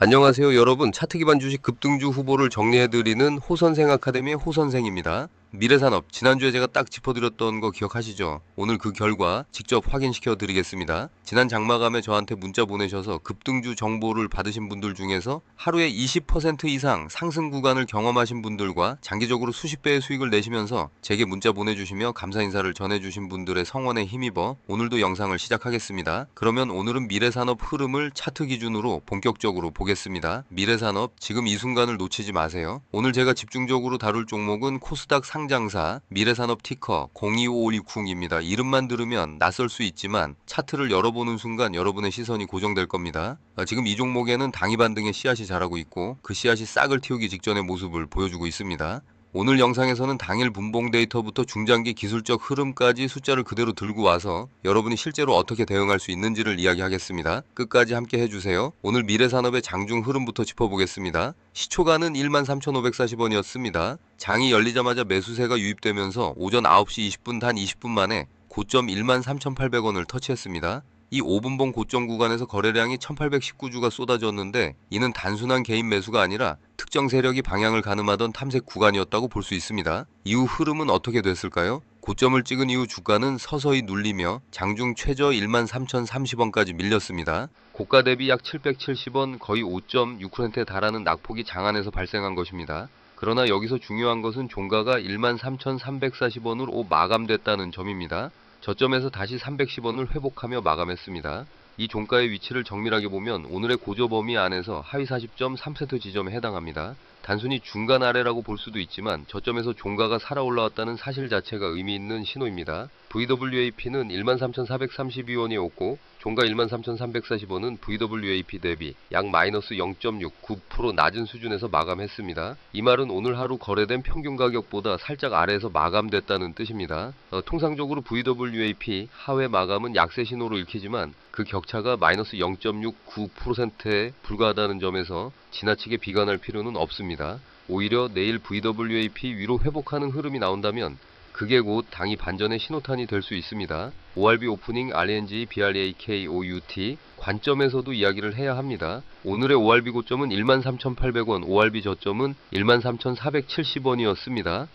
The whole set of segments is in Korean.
안녕하세요 여러분. 차트 기반 주식 급등주 후보를 정리해드리는 호선생 아카데미의 호선생입니다. 미래산업 지난주에 제가 딱 짚어드렸던 거 기억하시죠? 오늘 그 결과 직접 확인시켜 드리겠습니다. 지난 장마감에 저한테 문자 보내셔서 급등주 정보를 받으신 분들 중에서 하루에 20% 이상 상승 구간을 경험하신 분들과 장기적으로 수십 배의 수익을 내시면서 제게 문자 보내주시며 감사 인사를 전해주신 분들의 성원에 힘입어 오늘도 영상을 시작하겠습니다. 그러면 오늘은 미래산업 흐름을 차트 기준으로 본격적으로 보겠습니다. 미래산업 지금 이 순간을 놓치지 마세요. 오늘 제가 집중적으로 다룰 종목은 코스닥 상장사 미래산업 티커 025510입니다. 이름만 들으면 낯설 수 있지만 차트를 열어보는 순간 여러분의 시선이 고정될 겁니다. 지금 이 종목에는 당이 반등의 씨앗이 자라고 있고 그 씨앗이 싹을 틔우기 직전의 모습을 보여주고 있습니다. 오늘 영상에서는 당일 분봉 데이터부터 중장기 기술적 흐름까지 숫자를 그대로 들고 와서 여러분이 실제로 어떻게 대응할 수 있는지를 이야기하겠습니다. 끝까지 함께 해주세요. 오늘 미래산업의 장중 흐름부터 짚어보겠습니다. 시초가는 13,540원이었습니다. 장이 열리자마자 매수세가 유입되면서 오전 9시 20분 단 20분 만에 고점 13,800원을 터치했습니다. 이 5분봉 고점 구간에서 거래량이 1819주가 쏟아졌는데 이는 단순한 개인 매수가 아니라 특정 세력이 방향을 가늠하던 탐색 구간이었다고 볼 수 있습니다. 이후 흐름은 어떻게 됐을까요? 고점을 찍은 이후 주가는 서서히 눌리며 장중 최저 13,030원까지 밀렸습니다. 고가 대비 약 770원 거의 5.6%에 달하는 낙폭이 장안에서 발생한 것입니다. 그러나 여기서 중요한 것은 종가가 13,340원으로 마감됐다는 점입니다. 저점에서 다시 310원을 회복하며 마감했습니다. 이 종가의 위치를 정밀하게 보면 오늘의 고저 범위 안에서 하위 40.3세트 지점에 해당합니다. 단순히 중간 아래라고 볼 수도 있지만 저점에서 종가가 살아 올라왔다는 사실 자체가 의미 있는 신호입니다. VWAP는 13,432원이었고 종가 13,340원은 VWAP 대비 약 마이너스 0.69% 낮은 수준에서 마감했습니다. 이 말은 오늘 하루 거래된 평균 가격보다 살짝 아래에서 마감됐다는 뜻입니다. 통상적으로 VWAP 하회 마감은 약세 신호로 읽히지만 그 격차가 마이너스 0.69%에 불과하다는 점에서 지나치게 비관할 필요는 없습니다. 오히려 내일 VWAP 위로 회복하는 흐름이 나온다면 그게 곧 당이 반전의 신호탄이 될 수 있습니다. ORB 오프닝 RNG BRAK OUT 관점에서도 이야기를 해야 합니다. 오늘의 ORB 고점은 13,800원, ORB 저점은 13,470원이었습니다.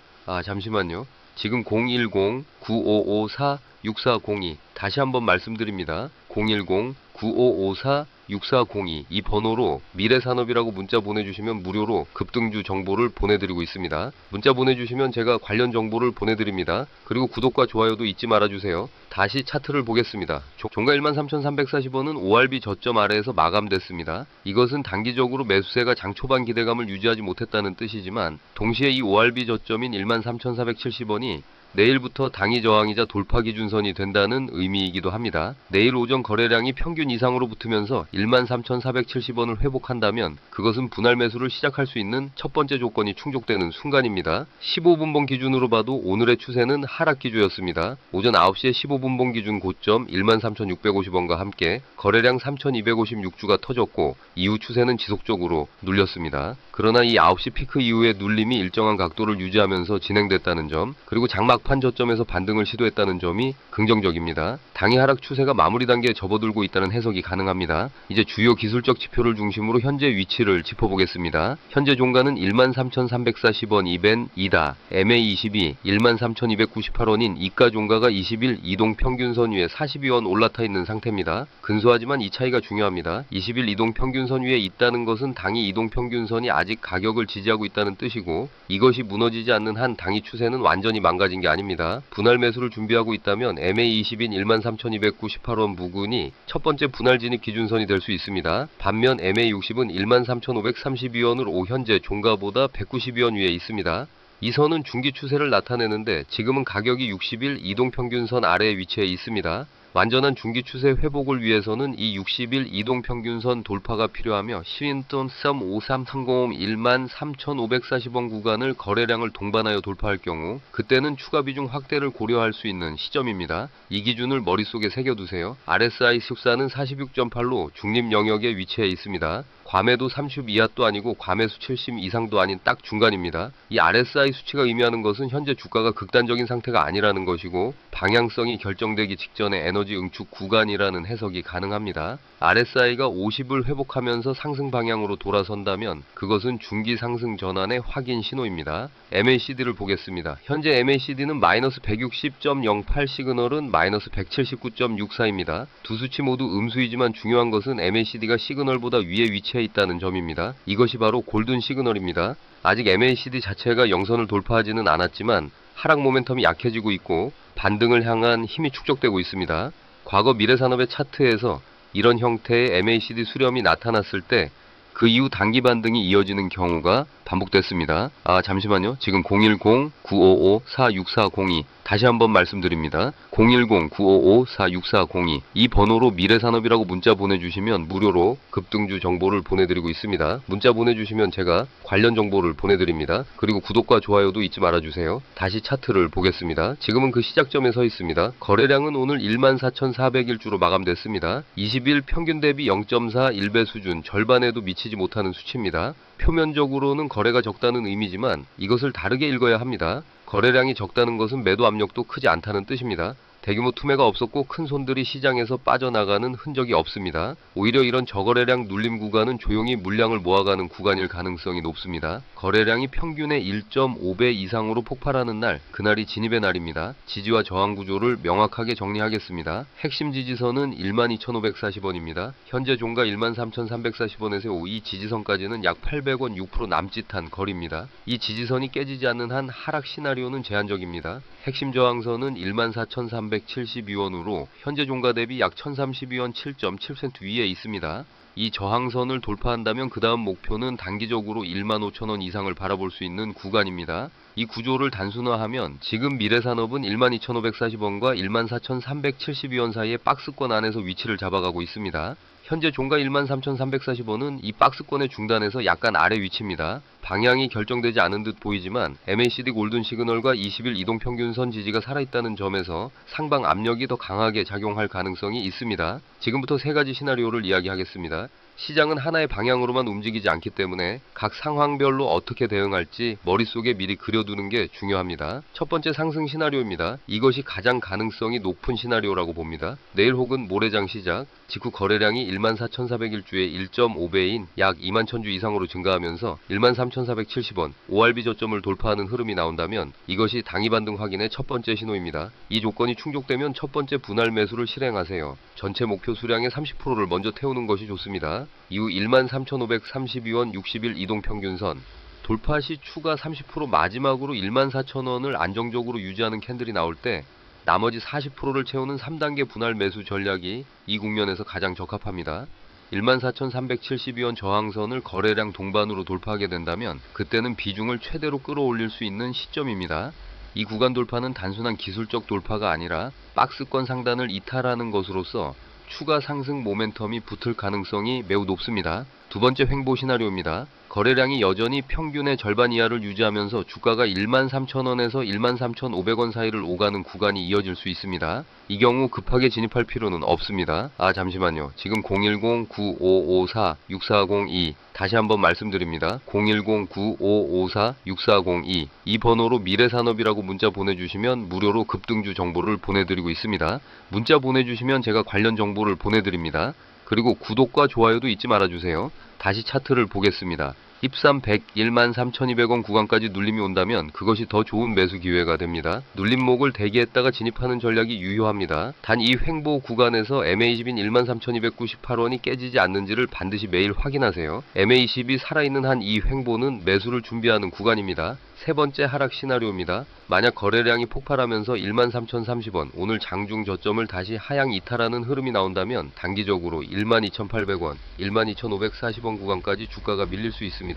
잠시만요. 지금 010-9554-6402 다시 한번 말씀드립니다. 010-9554-6402 이 번호로 미래산업이라고 문자 보내주시면 무료로 급등주 정보를 보내드리고 있습니다. 문자 보내주시면 제가 관련 정보를 보내드립니다. 그리고 구독과 좋아요도 잊지 말아주세요. 다시 차트를 보겠습니다. 종가 13,340원은 ORB 저점 아래에서 마감됐습니다. 이것은 단기적으로 매수세가 장 초반 기대감을 유지하지 못했다는 뜻이지만 동시에 이 ORB 저점인 13,470원이 내일부터 당위 저항이자 돌파 기준선이 된다는 의미이기도 합니다. 내일 오전 거래량이 평균 이상으로 붙으면서 13,470원을 회복한다면 그것은 분할 매수를 시작할 수 있는 첫 번째 조건이 충족되는 순간입니다. 15분봉 기준으로 봐도 오늘의 추세는 하락 기조였습니다. 오전 9시에 15분봉 기준 고점 13,650원과 함께 거래량 3,256주가 터졌고 이후 추세는 지속적으로 눌렸습니다. 그러나 이 9시 피크 이후의 눌림이 일정한 각도를 유지하면서 진행됐다는 점, 그리고 장막판 저점에서 반등을 시도했다는 점이 긍정적입니다. 당의 하락 추세가 마무리 단계에 접어들고 있다는 해석이 가능합니다. 이제 주요 기술적 지표를 중심으로 현재 위치를 짚어보겠습니다. 현재 종가는 13,340원 이벤 2다, MA22 13,298원인 이가 종가가 20일 이동평균선 위에 42원 올라타 있는 상태입니다. 근소하지만 이 차이가 중요합니다. 20일 이동평균선 위에 있다는 것은 당이 이동평균선이 아직 가격을 지지하고 있다는 뜻이고 이것이 무너지지 않는 한 당이 추세는 완전히 망가진 게 아닙니다. 분할 매수를 준비하고 있다면 MA20인 13,298원 부근이 첫 번째 분할 진입 기준선이 될 수 있습니다. 반면 MA60은 13,532원으로 현재 종가보다 192원 위에 있습니다. 이 선은 중기 추세를 나타내는데 지금은 가격이 60일 이동평균선 아래에 위치해 있습니다. 완전한 중기 추세 회복을 위해서는 이 60일 이동평균선 돌파가 필요하며 시인돈 썸 5330 13,540원 구간을 거래량을 동반하여 돌파할 경우 그때는 추가 비중 확대를 고려할 수 있는 시점입니다. 이 기준을 머릿속에 새겨두세요. RSI 14는 46.8로 중립 영역에 위치해 있습니다. 과매도 30 이하도 아니고 과매수 70 이상도 아닌 딱 중간입니다. 이 RSI 수치가 의미하는 것은 현재 주가가 극단적인 상태가 아니라는 것이고 방향성이 결정되기 직전의 에너지 응축 구간이라는 해석이 가능합니다. RSI가 50을 회복하면서 상승 방향으로 돌아선다면 그것은 중기 상승 전환의 확인 신호입니다. MACD를 보겠습니다. 현재 MACD는 마이너스 160.08 시그널은 마이너스 179.64입니다. 두 수치 모두 음수이지만 중요한 것은 MACD가 시그널보다 위에 위치해 있다는 점입니다. 이것이 바로 골든 시그널입니다. 아직 MACD 자체가 영선을 돌파하지는 않았지만 하락 모멘텀이 약해지고 있고 반등을 향한 힘이 축적되고 있습니다. 과거 미래산업의 차트에서 이런 형태의 MACD 수렴이 나타났을 때 그 이후 단기 반등이 이어지는 경우가 반복됐습니다. 잠시만요. 지금 010-955-46402 다시 한번 말씀드립니다. 010-955-46402 이 번호로 미래산업이라고 문자 보내주시면 무료로 급등주 정보를 보내드리고 있습니다. 문자 보내주시면 제가 관련 정보를 보내드립니다. 그리고 구독과 좋아요도 잊지 말아주세요. 다시 차트를 보겠습니다. 지금은 그 시작점에 서 있습니다. 거래량은 오늘 14,400일주로 마감됐습니다. 20일 평균 대비 0.4 1배 수준, 절반에도 미치지 못하는 수치입니다. 표면적으로는 거래가 적다는 의미지만 이것을 다르게 읽어야 합니다. 거래량이 적다는 것은 매도 압력도 크지 않다는 뜻입니다. 대규모 투매가 없었고 큰 손들이 시장에서 빠져나가는 흔적이 없습니다. 오히려 이런 저거래량 눌림 구간은 조용히 물량을 모아가는 구간일 가능성이 높습니다. 거래량이 평균의 1.5배 이상으로 폭발하는 날, 그날이 진입의 날입니다. 지지와 저항 구조를 명확하게 정리하겠습니다. 핵심 지지선은 12,540원입니다. 현재 종가 13,340원에서 이 지지선까지는 약 800원 6% 남짓한 거리입니다. 이 지지선이 깨지지 않는 한 하락 시나리오는 제한적입니다. 핵심 저항선은 14,372원으로 현재 종가 대비 약 1,032원 7.7% 위에 있습니다. 이 저항선을 돌파한다면 그 다음 목표는 단기적으로 15,000원 이상을 바라볼 수 있는 구간입니다. 이 구조를 단순화하면 지금 미래산업은 12,540원과 14,372원 사이의 박스권 안에서 위치를 잡아가고 있습니다. 현재 종가 13,340원은 이 박스권의 중단에서 약간 아래 위치입니다. 방향이 결정되지 않은 듯 보이지만 MACD 골든 시그널과 20일 이동평균선 지지가 살아있다는 점에서 상방 압력이 더 강하게 작용할 가능성이 있습니다. 지금부터 세 가지 시나리오를 이야기하겠습니다. 시장은 하나의 방향으로만 움직이지 않기 때문에 각 상황별로 어떻게 대응할지 머릿속에 미리 그려두는 게 중요합니다. 첫 번째 상승 시나리오입니다. 이것이 가장 가능성이 높은 시나리오라고 봅니다. 내일 혹은 모레장 시작, 직후 거래량이 14,400일주의 1.5배인 약 21,000주 이상으로 증가하면서 13,470원, ORB 저점을 돌파하는 흐름이 나온다면 이것이 당위 반등 확인의 첫 번째 신호입니다. 이 조건이 충족되면 첫 번째 분할 매수를 실행하세요. 전체 목표 수량의 30%를 먼저 태우는 것이 좋습니다. 이후 13,532원 60일 이동평균선 돌파 시 추가 30% 마지막으로 14,000원을 안정적으로 유지하는 캔들이 나올 때 나머지 40%를 채우는 3단계 분할 매수 전략이 이 국면에서 가장 적합합니다. 14,372원 저항선을 거래량 동반으로 돌파하게 된다면 그때는 비중을 최대로 끌어올릴 수 있는 시점입니다. 이 구간 돌파는 단순한 기술적 돌파가 아니라 박스권 상단을 이탈하는 것으로서 추가 상승 모멘텀이 붙을 가능성이 매우 높습니다. 두 번째 횡보 시나리오입니다. 거래량이 여전히 평균의 절반 이하를 유지하면서 주가가 13,000원에서 13,500원 사이를 오가는 구간이 이어질 수 있습니다. 이 경우 급하게 진입할 필요는 없습니다. 잠시만요. 지금 010-9554-6402 다시 한번 말씀드립니다. 010-9554-6402 이 번호로 미래산업이라고 문자 보내주시면 무료로 급등주 정보를 보내드리고 있습니다. 문자 보내주시면 제가 관련 정보를 보내드립니다. 그리고 구독과 좋아요도 잊지 말아주세요. 다시 차트를 보겠습니다. 힙삼 100, 13,200원 구간까지 눌림이 온다면 그것이 더 좋은 매수 기회가 됩니다. 눌림목을 대기했다가 진입하는 전략이 유효합니다. 단 이 횡보 구간에서 MA10인 13,298원이 깨지지 않는지를 반드시 매일 확인하세요. MA10이 살아있는 한 이 횡보는 매수를 준비하는 구간입니다. 세 번째 하락 시나리오입니다. 만약 거래량이 폭발하면서 13,030원, 오늘 장중 저점을 다시 하향 이탈하는 흐름이 나온다면 단기적으로 12,800원, 12,540원 구간까지 주가가 밀릴 수 있습니다.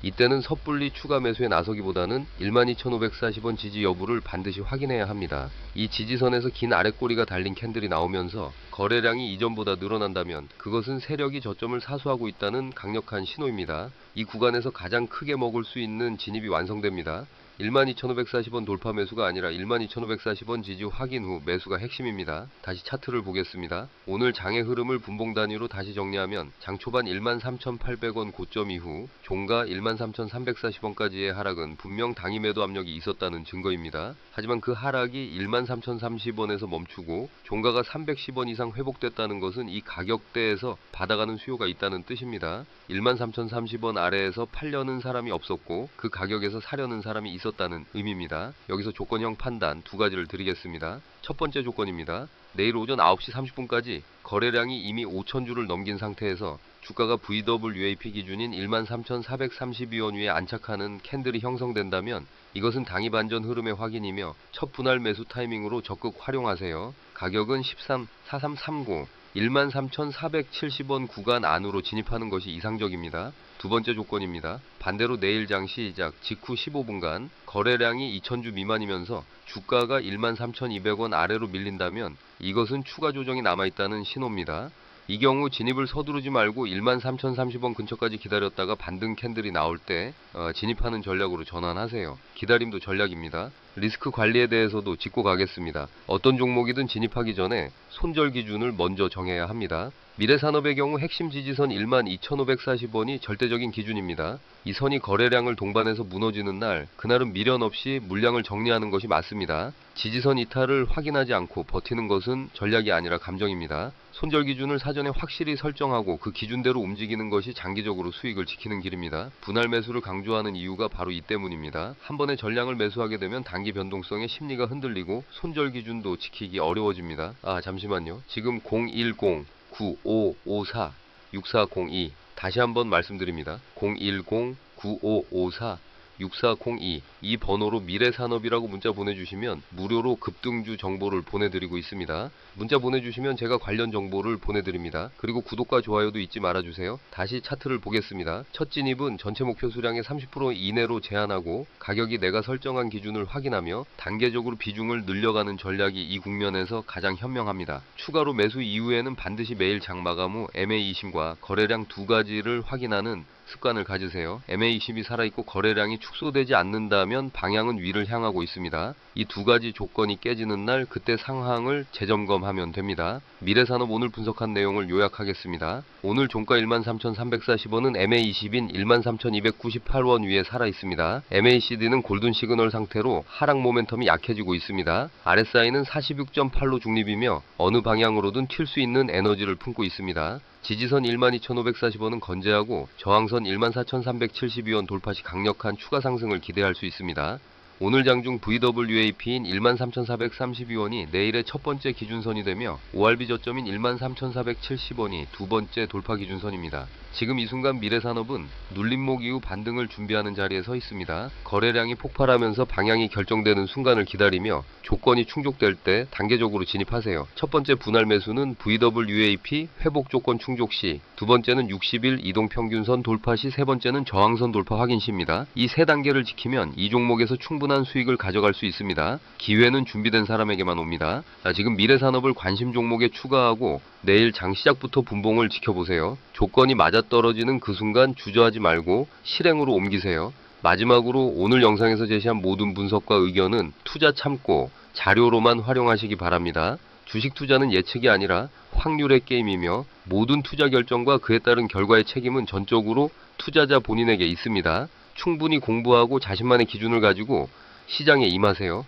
이때는 섣불리 추가 매수에 나서기보다는 12,540원 지지 여부를 반드시 확인해야 합니다. 이 지지선에서 긴 아랫꼬리가 달린 캔들이 나오면서 거래량이 이전보다 늘어난다면 그것은 세력이 저점을 사수하고 있다는 강력한 신호입니다. 이 구간에서 가장 크게 먹을 수 있는 진입이 완성됩니다. 12,540원 돌파 매수가 아니라 12,540원 지지 확인 후 매수가 핵심입니다. 다시 차트를 보겠습니다. 오늘 장의 흐름을 분봉 단위로 다시 정리하면 장 초반 13,800원 고점 이후 종가 13,340원까지의 하락은 분명 당위 매도 압력이 있었다는 증거입니다. 하지만 그 하락이 13,030원에서 멈추고 종가가 310원 이상 회복됐다는 것은 이 가격대에서 받아가는 수요가 있다는 뜻입니다. 13,030원 아래에서 팔려는 사람이 없었고 그 가격에서 사려는 사람이 있었다는 의미입니다. 여기서 조건형 판단 두 가지를 드리겠습니다. 첫 번째 조건입니다. 내일 오전 9시 30분까지 거래량이 이미 5,000주를 넘긴 상태에서 주가가 VWAP 기준인 13,432원 위에 안착하는 캔들이 형성된다면 이것은 당이 반전 흐름의 확인이며 첫 분할 매수 타이밍으로 적극 활용하세요. 가격은 13,4330 13,470원 구간 안으로 진입하는 것이 이상적입니다. 두 번째 조건입니다. 반대로 내일 장 시작 직후 15분간 거래량이 2,000주 미만이면서 주가가 13,200원 아래로 밀린다면 이것은 추가 조정이 남아있다는 신호입니다. 이 경우 진입을 서두르지 말고 13,030원 근처까지 기다렸다가 반등 캔들이 나올 때 진입하는 전략으로 전환하세요. 기다림도 전략입니다. 리스크 관리에 대해서도 짚고 가겠습니다. 어떤 종목이든 진입하기 전에 손절 기준을 먼저 정해야 합니다. 미래산업의 경우 핵심 지지선 12,540원이 절대적인 기준입니다. 이 선이 거래량을 동반해서 무너지는 날 그날은 미련 없이 물량을 정리하는 것이 맞습니다. 지지선 이탈을 확인하지 않고 버티는 것은 전략이 아니라 감정입니다. 손절 기준을 사전에 확실히 설정하고 그 기준대로 움직이는 것이 장기적으로 수익을 지키는 길입니다. 분할 매수를 강조하는 이유가 바로 이 때문입니다. 한 번에 전량을 매수하게 되면 단기 변동성에 심리가 흔들리고 손절 기준도 지키기 어려워집니다. 잠시만요. 지금 010-9554-6402 다시 한번 말씀드립니다. 010-9554-6402 이 번호로 미래산업이라고 문자 보내주시면 무료로 급등주 정보를 보내드리고 있습니다. 문자 보내주시면 제가 관련 정보를 보내드립니다. 그리고 구독과 좋아요도 잊지 말아주세요. 다시 차트를 보겠습니다. 첫 진입은 전체 목표 수량의 30% 이내로 제한하고 가격이 내가 설정한 기준을 확인하며 단계적으로 비중을 늘려가는 전략이 이 국면에서 가장 현명합니다. 추가로 매수 이후에는 반드시 매일 장 마감 후 MA20과 거래량 두 가지를 확인하는 습관을 가지세요. MA20이 살아있고 거래량이 축소되지 않는다면 방향은 위를 향하고 있습니다. 이 두 가지 조건이 깨지는 날 그때 상황을 재점검하면 됩니다. 미래산업 오늘 분석한 내용을 요약하겠습니다. 오늘 종가 13,340원은 MA20인 13,298원 위에 살아있습니다. MACD는 골든 시그널 상태로 하락 모멘텀이 약해지고 있습니다. RSI는 46.8로 중립이며 어느 방향으로든 튈 수 있는 에너지를 품고 있습니다. 지지선 12,540원은 건재하고 저항선 14,372원 돌파 시 강력한 추가 상승을 기대할 수 있습니다. 오늘 장중 VWAP인 13,432원이 내일의 첫 번째 기준선이 되며 ORB 저점인 13,470원이 두 번째 돌파 기준선입니다. 지금 이 순간 미래산업은 눌림목 이후 반등을 준비하는 자리에 서 있습니다. 거래량이 폭발하면서 방향이 결정되는 순간을 기다리며 조건이 충족될 때 단계적으로 진입하세요. 첫 번째 분할 매수는 VWAP 회복 조건 충족 시, 두 번째는 60일 이동평균선 돌파 시, 세 번째는 저항선 돌파 확인 시입니다. 이 세 단계를 지키면 이 종목에서 충분한 수익을 가져갈 수 있습니다. 기회는 준비된 사람에게만 옵니다. 지금 미래산업을 관심 종목에 추가하고 내일 장 시작부터 분봉을 지켜보세요. 조건이 맞아떨어지는 그 순간 주저하지 말고 실행으로 옮기세요. 마지막으로 오늘 영상에서 제시한 모든 분석과 의견은 투자 참고 자료로만 활용하시기 바랍니다. 주식 투자는 예측이 아니라 확률의 게임이며 모든 투자 결정과 그에 따른 결과의 책임은 전적으로 투자자 본인에게 있습니다. 충분히 공부하고 자신만의 기준을 가지고 시장에 임하세요.